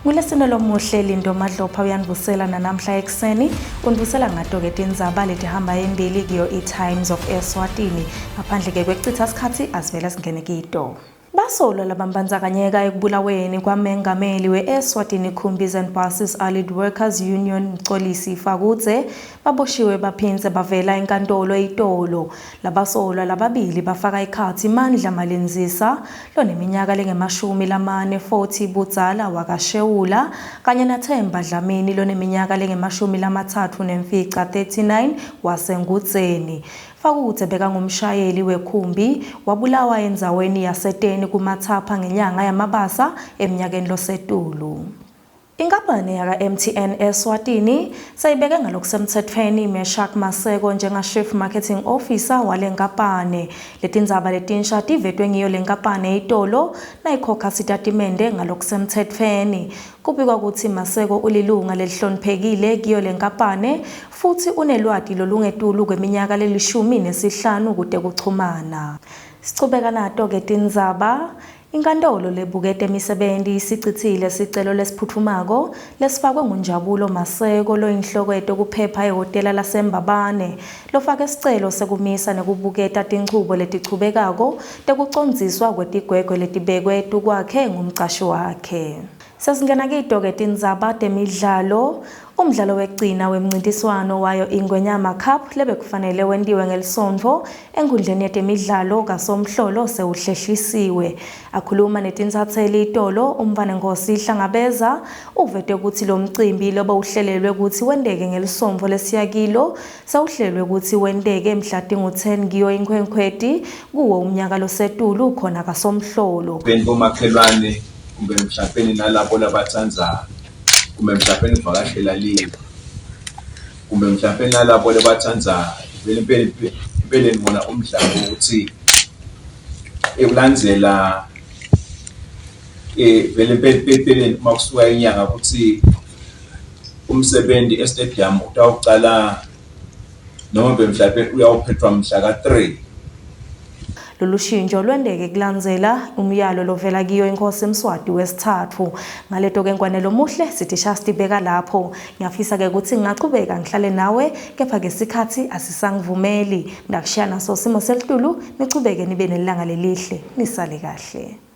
Ngulesine lomuhle Lindo Madlopha uyanivusela namhla ekseni univusela ngadoke tindzaba letihamba embili kiyo iTimes of Eswatini ngaphandle ke kwecitha isikhathi asivela singene kito. Basolwa labambandzakanyeka ekubulaweni kwamengameli we-Eswatini Coombees and Buses Allied Workers Union Mxolisi Fakudze baboshiwe baphindze bavela enkantolo eTolo. Labasolwa lababili bafaka ikhathi Mandla Malenzisa loneminyaka lenge-40 budzala wakashewula kanye naThemba Dlamini loneminyaka lenge-39 39 wasengudzeni. Fakudze bekangumshayeli wekhumbi wabulawa endzaweni yaseTeni kuMathapha ngenyanga yamabasa eminyakeni losetulu. Inkampani yaka-MTN Eswatini sayibeke ngalokusemthethweni Meshak Maseko njenga-Chief Marketing Officer wale nkampani. Letindzaba letinsha tivetwe ngiyo le nkampani eTolo nayikhokha sitatimende ngalokusemthethweni. Kubikwa ukuthi Maseko ulilunga lelihloniphekile kiyo le nkampani futhi unelwati lolungetulu kweminyaka leli-15 kude kuchumana. Sichubeka nato ke tindzaba. Inkantolo lebukete emisebenti isicithile sicelo lesiphuthumako lesifakwe nguNjabulo Maseko loyinhloko yetekuphepha ehhotela laseMbabane lofake isicelo sekumisa nekubuketa tinchubo letichubekako tekucondziswa kwetigwegwe letibekwe kwakhe ngumcashi wakhe. Sesingena kito ke tindzaba temidlalo. Umdlalo wekugcina wemncintiswano wayo Ingwenyama Cup lebekufanele wentiwe ngelisonto enkundleni yetemidlalo kaSomhlolo sewuhlehlisiwe. Akhuluma netinsatheli iTolo uMvanenkosi Hlangabeza uvete ukuthi lo mcimbi loba uhlelelwe ukuthi wendeke ngelisonto lesiyakilo sawuhlelwe ukuthi wendeke mhla tingu-10 kiyo iNkhwenkhweti kuwo umnyaka losetulu khona kaSomhlolo. Bengomakhelwane kumbe mhlawumbe nalabo labathandayo kumbe mhlawumbe ivakashela live kumbe mhlawumbe nalabo labathandayo vele ngibona umdlalo ukuthi ekulandzela vele makusuka inyanga ukuthi umsebenzi estadium utawucala noma mhlawumbe uyawuphethwa mhla ka-3. Lolu shintsho lwendeke kulandzela umyalo lovela kiyo inkosi Mswati wesithathu. Ngaleto ke nkwanelo muhle sithi shastibeka lapho. Ngiyafisa ke ukuthi ngingachubeka ngihlale nawe kepha ke isikhathi asisangivumeli. Ndakushaya naso simo selitulu nichubeke nibe nelanga lelihle nisale kahle.